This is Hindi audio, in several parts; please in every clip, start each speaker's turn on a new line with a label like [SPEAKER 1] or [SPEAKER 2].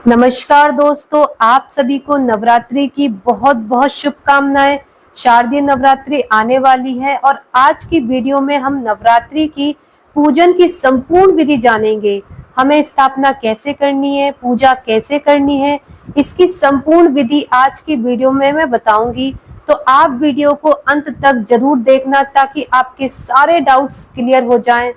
[SPEAKER 1] नमस्कार दोस्तों, आप सभी को नवरात्रि की बहुत बहुत शुभकामनाएं। शारदीय नवरात्रि आने वाली है और आज की वीडियो में हम नवरात्रि की पूजन की संपूर्ण विधि जानेंगे। हमें स्थापना कैसे करनी है, पूजा कैसे करनी है, इसकी संपूर्ण विधि आज की वीडियो में मैं बताऊंगी। तो आप वीडियो को अंत तक जरूर देखना ताकि आपके सारे डाउट्स क्लियर हो जाएं।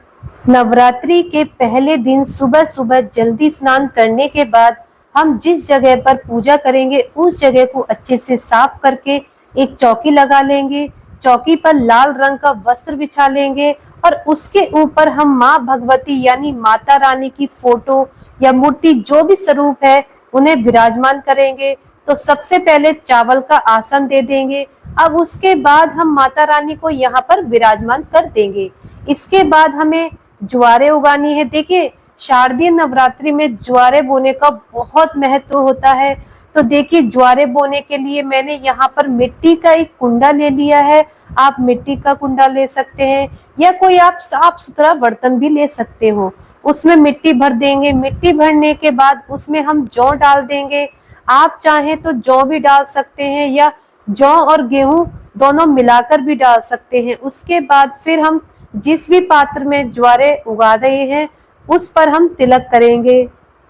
[SPEAKER 1] नवरात्रि के पहले दिन सुबह सुबह जल्दी स्नान करने के बाद हम जिस जगह पर पूजा करेंगे उस जगह को अच्छे से साफ करके एक चौकी लगा लेंगे। चौकी पर लाल रंग का वस्त्र बिछा लेंगे और उसके ऊपर हम माँ भगवती यानी माता रानी की फोटो या मूर्ति जो भी स्वरूप है उन्हें विराजमान करेंगे। तो सबसे पहले चावल का आसन दे देंगे। अब उसके बाद हम माता रानी को यहाँ पर विराजमान कर देंगे। इसके बाद हमें ज्वारे उगानी है। देखिए, शारदीय नवरात्रि में ज्वारे बोने का बहुत महत्व होता है। तो देखिए, ज्वारे बोने के लिए मैंने यहाँ पर मिट्टी का एक कुंडा ले लिया है। आप मिट्टी का कुंडा ले सकते हैं या कोई आप साफ सुथरा बर्तन भी ले सकते हो। उसमें मिट्टी भर देंगे। मिट्टी भरने के बाद उसमें हम जौ डाल देंगे। आप चाहें तो जौ भी डाल सकते हैं या जौ और गेहूं दोनों मिलाकर भी डाल सकते हैं। उसके बाद फिर हम जिस भी पात्र में ज्वारे उगा रहे हैं उस पर हम तिलक करेंगे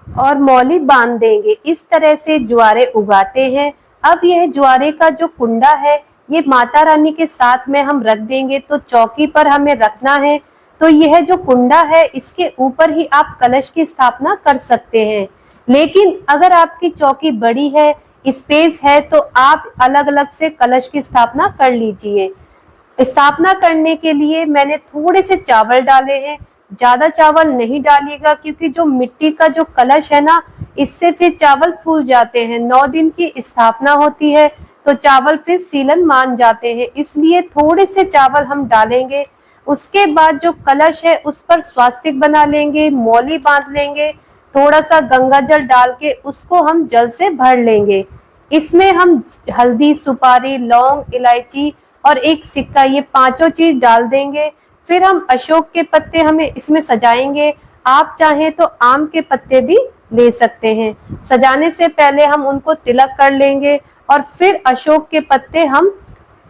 [SPEAKER 1] और मौली बांध देंगे। इस तरह से ज्वारे उगाते हैं। अब यह ज्वारे का जो कुंडा है ये माता रानी के साथ में हम रख देंगे। तो चौकी पर हमें रखना है। तो यह जो कुंडा है इसके ऊपर ही आप कलश की स्थापना कर सकते हैं। लेकिन अगर आपकी चौकी बड़ी है, स्पेस है, तो आप अलग अलग से कलश की स्थापना कर लीजिए। स्थापना करने के लिए मैंने थोड़े से चावल डाले हैं। ज्यादा चावल नहीं डालिएगा क्योंकि जो मिट्टी का जो कलश है ना, इससे फिर चावल फूल जाते हैं। 9 दिन की स्थापना होती है तो चावल फिर सीलन मान जाते हैं, इसलिए थोड़े से चावल हम डालेंगे। उसके बाद जो कलश है उस पर स्वास्तिक बना लेंगे, मौली बांध लेंगे, थोड़ा सा गंगा जल डाल के उसको हम जल से भर लेंगे। इसमें हम हल्दी, सुपारी, लौंग, इलायची और एक सिक्का, ये पांचों चीज डाल देंगे। फिर हम अशोक के पत्ते हमें इसमें सजाएंगे। आप चाहें तो आम के पत्ते भी ले सकते हैं। सजाने से पहले हम उनको तिलक कर लेंगे और फिर अशोक के पत्ते हम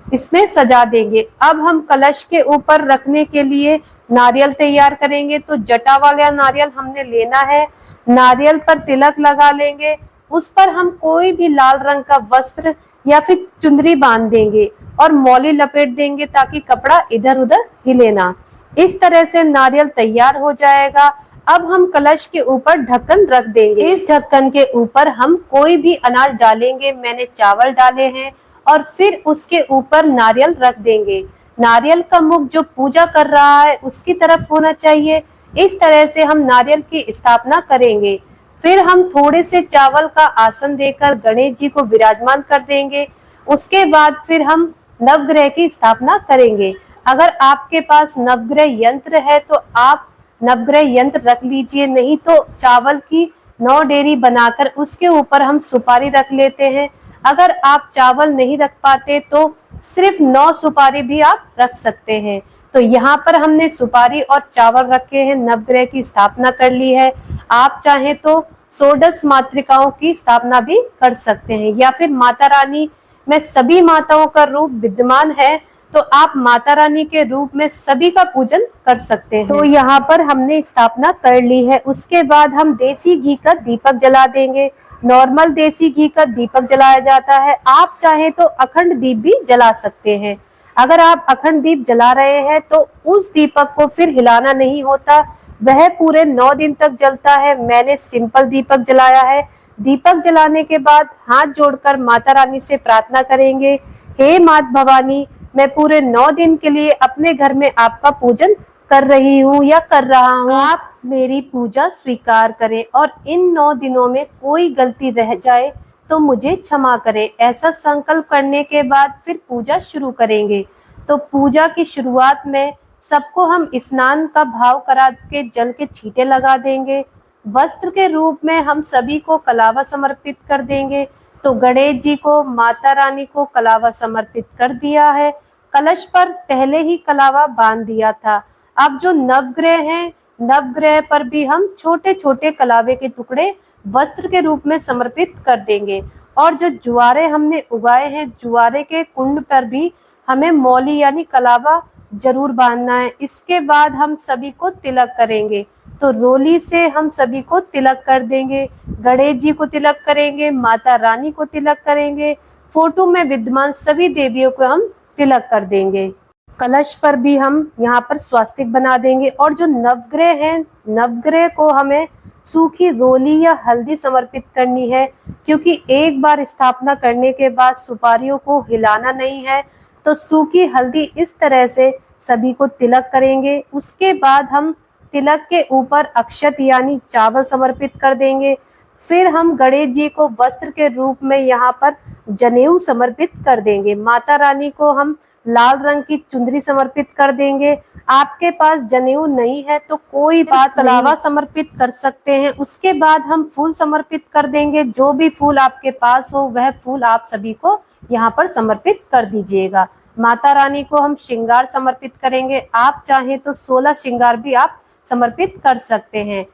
[SPEAKER 1] इसमें सजा देंगे। अब हम कलश के ऊपर रखने के लिए नारियल तैयार करेंगे। तो जटा वाला नारियल हमने लेना है। नारियल पर तिलक लगा लेंगे। उस पर हम कोई भी लाल रंग का वस्त्र या फिर चुंदरी बांध देंगे और मौली लपेट देंगे ताकि कपड़ा इधर उधर हिले ना। इस तरह से नारियल तैयार हो जाएगा। अब हम कलश के ऊपर ढक्कन रख देंगे। इस ढक्कन के ऊपर हम कोई भी अनाज डालेंगे। मैंने चावल डाले हैं और फिर उसके ऊपर नारियल रख देंगे। नारियल का मुख जो पूजा कर रहा है उसकी तरफ होना चाहिए। इस तरह से हम नारियल की स्थापना करेंगे। फिर हम थोड़े से चावल का आसन देकर गणेश जी को विराजमान कर देंगे। उसके बाद फिर हम नवग्रह की स्थापना करेंगे। अगर आपके पास नवग्रह यंत्र है तो आप नवग्रह यंत्र रख लीजिए, नहीं तो चावल की 9 डेरी बनाकर उसके ऊपर हम सुपारी रख लेते हैं। अगर आप चावल नहीं रख पाते तो सिर्फ 9 सुपारी भी आप रख सकते हैं। तो यहाँ पर हमने सुपारी और चावल रखे हैं, नवग्रह की स्थापना कर ली है। आप चाहें तो 16 मातृकाओं की स्थापना भी कर सकते हैं या फिर माता रानी में सभी माताओं का रूप विद्यमान है तो आप माता रानी के रूप में सभी का पूजन कर सकते हैं। तो यहाँ पर हमने स्थापना कर ली है। उसके बाद हम देसी घी का दीपक जला देंगे। नॉर्मल देसी घी का दीपक जलाया जाता है। आप चाहें तो अखंड दीप भी जला सकते हैं। अगर आप अखंड दीप जला रहे हैं तो उस दीपक को फिर हिलाना नहीं होता, वह पूरे 9 दिन तक जलता है। मैंने सिंपल दीपक जलाया है। दीपक जलाने के बाद हाथ जोड़कर माता रानी से प्रार्थना करेंगे, हे मात भवानी, मैं पूरे 9 दिन के लिए अपने घर में आपका पूजन कर रही हूँ या कर रहा हूँ। आप मेरी पूजा स्वीकार करें और इन 9 दिनों में कोई गलती रह जाए तो मुझे क्षमा करें। ऐसा संकल्प करने के बाद फिर पूजा शुरू करेंगे। तो पूजा की शुरुआत में सबको हम स्नान का भाव करा के जल के छींटे लगा देंगे। वस्त्र के रूप में हम सभी को कलावा समर्पित कर देंगे। तो गणेश जी को, माता रानी को कलावा समर्पित कर दिया है। कलश पर पहले ही कलावा बांध दिया था। अब जो नवग्रह हैं, नवग्रह पर भी हम छोटे छोटे कलावे के टुकड़े वस्त्र के रूप में समर्पित कर देंगे। और जो जुआरे हमने उगाए हैं, जुआरे के कुंड पर भी हमें मौली यानी कलावा जरूर बांधना है। इसके बाद हम सभी को तिलक करेंगे। तो रोली से हम सभी को तिलक कर देंगे, गणेश जी को तिलक करेंगे, माता रानी को तिलक करेंगे, फोटो में विद्यमान सभी देवियों को हम तिलक कर देंगे। कलश पर भी हम यहाँ पर स्वास्तिक बना देंगे। और जो नवग्रह हैं, नवग्रह को हमें सूखी रोली या हल्दी समर्पित करनी है, क्योंकि एक बार स्थापना करने के बाद सुपारियों को हिलाना नहीं है। तो सूखी हल्दी इस तरह से सभी को तिलक करेंगे। उसके बाद हम तिलक के ऊपर अक्षत यानी चावल समर्पित कर देंगे। फिर हम गणेश जी को वस्त्र के रूप में यहाँ पर जनेऊ समर्पित कर देंगे। माता रानी को हम लाल रंग की चुंदरी समर्पित कर देंगे। आपके पास जनेऊ नहीं है तो कोई बात, कलावा समर्पित कर सकते हैं। उसके बाद हम फूल समर्पित कर देंगे। जो भी फूल आपके पास हो वह फूल आप सभी को यहाँ पर समर्पित कर दीजिएगा। माता रानी को हम श्रृंगार समर्पित करेंगे। आप चाहें तो 16 श्रृंगार भी आप समर्पित कर सकते हैं।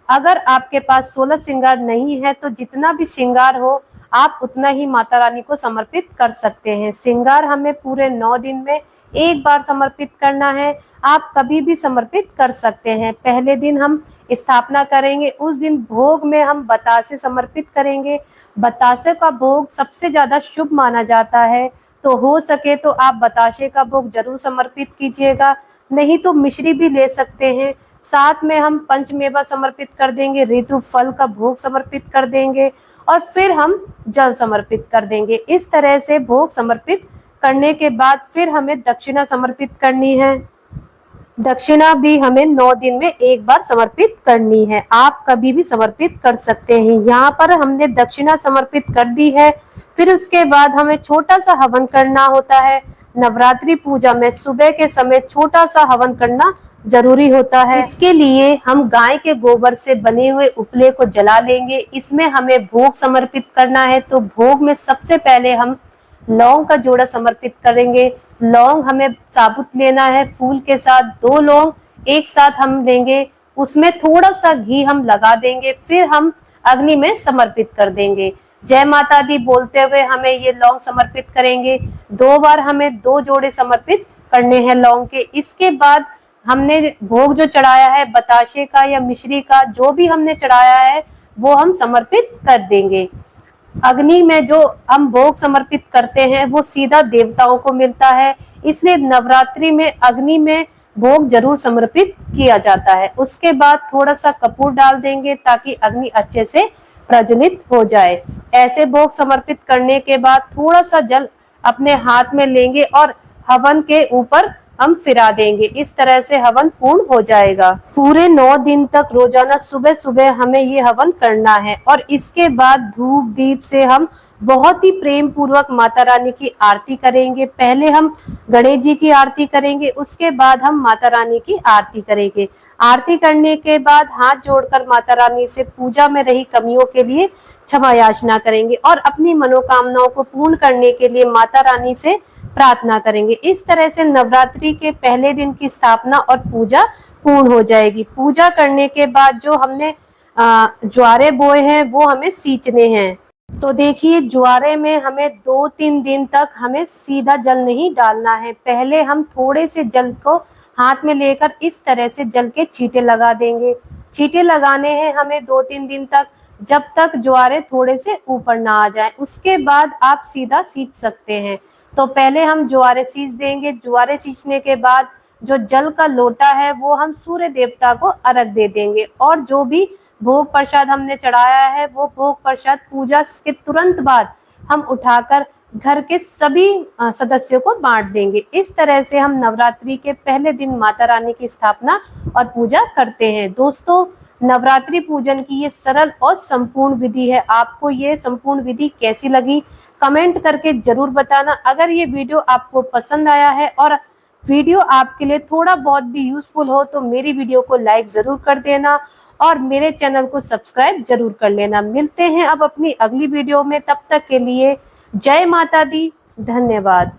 [SPEAKER 1] अगर आपके पास 16 श्रृंगार नहीं है तो जितना भी श्रृंगार हो आप उतना ही माता रानी को समर्पित कर सकते हैं। श्रृंगार हमें पूरे 9 दिन में एक बार समर्पित करना है। आप कभी भी समर्पित कर सकते हैं। पहले दिन हम स्थापना करेंगे, उस दिन भोग में हम बतासे समर्पित करेंगे। बतासे का भोग सबसे ज़्यादा शुभ माना जाता है, तो हो सके तो आप बताशे का भोग जरूर समर्पित कीजिएगा, नहीं तो मिश्री भी ले सकते हैं। साथ में हम पंचमेवा समर्पित कर देंगे, ऋतु फल का भोग समर्पित कर देंगे और फिर हम जल समर्पित कर देंगे। इस तरह से भोग समर्पित करने के बाद फिर हमें दक्षिणा समर्पित करनी है। दक्षिणा भी हमें 9 दिन में एक बार समर्पित करनी है। आप कभी भी समर्पित कर सकते हैं। यहाँ पर हमने दक्षिणा समर्पित कर दी है। फिर उसके बाद हमें छोटा सा हवन करना होता है। नवरात्रि पूजा में सुबह के समय छोटा सा हवन करना जरूरी होता है। इसके लिए हम गाय के गोबर से बने हुए उपले को जला लेंगे। इसमें हमें भोग समर्पित करना है। तो भोग में सबसे पहले हम लौंग का जोड़ा समर्पित करेंगे। लौंग हमें साबुत लेना है, फूल के साथ 2 लौंग एक साथ हम लेंगे। उसमें थोड़ा सा घी हम लगा देंगे, फिर हम अग्नि में समर्पित कर देंगे। जय माता दी बोलते हुए हमें ये लौंग समर्पित करेंगे। 2 बार हमें 2 जोड़े समर्पित करने हैं लौंग के। इसके बाद हमने भोग जो चढ़ाया है बताशे का या मिश्री का, जो भी हमने चढ़ाया है वो हम समर्पित कर देंगे। अग्नि में जो हम भोग समर्पित करते हैं वो सीधा देवताओं को मिलता है, इसलिए नवरात्रि में अग्नि में भोग जरूर समर्पित किया जाता है। उसके बाद थोड़ा सा कपूर डाल देंगे ताकि अग्नि अच्छे से प्रज्वलित हो जाए। ऐसे भोग समर्पित करने के बाद थोड़ा सा जल अपने हाथ में लेंगे और हवन के ऊपर हम फिरा देंगे। इस तरह से हवन पूर्ण हो जाएगा। पूरे 9 दिन तक रोजाना सुबह सुबह हमें ये हवन करना है। और इसके बाद धूप दीप से हम बहुत ही प्रेम पूर्वक माता रानी की आरती करेंगे। पहले हम गणेश जी की आरती करेंगे, उसके बाद हम माता रानी की आरती करेंगे। आरती करने के बाद हाथ जोड़कर माता रानी से पूजा में रही कमियों के लिए क्षमा याचना करेंगे और अपनी मनोकामनाओं को पूर्ण करने के लिए माता रानी से प्रार्थना करेंगे। इस तरह से नवरात्रि के पहले दिन की स्थापना और पूजा पूर्ण हो जाएगी। पूजा करने के बाद जो हमने ज्वारे बोए हैं वो हमें सींचने हैं। तो देखिए, ज्वारे में हमें 2-3 दिन तक हमें सीधा जल नहीं डालना है। पहले हम थोड़े से जल को हाथ में लेकर इस तरह से जल के छींटे लगा देंगे। छींटे लगाने हैं हमें 2-3 दिन तक, जब तक ज्वारे थोड़े से ऊपर ना आ जाए। उसके बाद आप सीधा सींच सकते हैं। तो पहले हम ज्वारे सींच देंगे। ज्वारे सींचने के बाद जो जल का लोटा है वो हम सूर्य देवता को अर्घ दे देंगे और जो भी भोग प्रसाद हमने चढ़ाया है वो भोग प्रसाद पूजा के तुरंत बाद हम उठाकर घर के सभी सदस्यों को बांट देंगे। इस तरह से हम नवरात्रि के पहले दिन माता रानी की स्थापना और पूजा करते हैं। दोस्तों, नवरात्रि पूजन की ये सरल और संपूर्ण विधि है। आपको ये संपूर्ण विधि कैसी लगी कमेंट करके जरूर बताना। अगर ये वीडियो आपको पसंद आया है और वीडियो आपके लिए थोड़ा बहुत भी यूजफुल हो तो मेरी वीडियो को लाइक जरूर कर देना और मेरे चैनल को सब्सक्राइब जरूर कर लेना। मिलते हैं अब अपनी अगली वीडियो में, तब तक के लिए जय माता दी, धन्यवाद।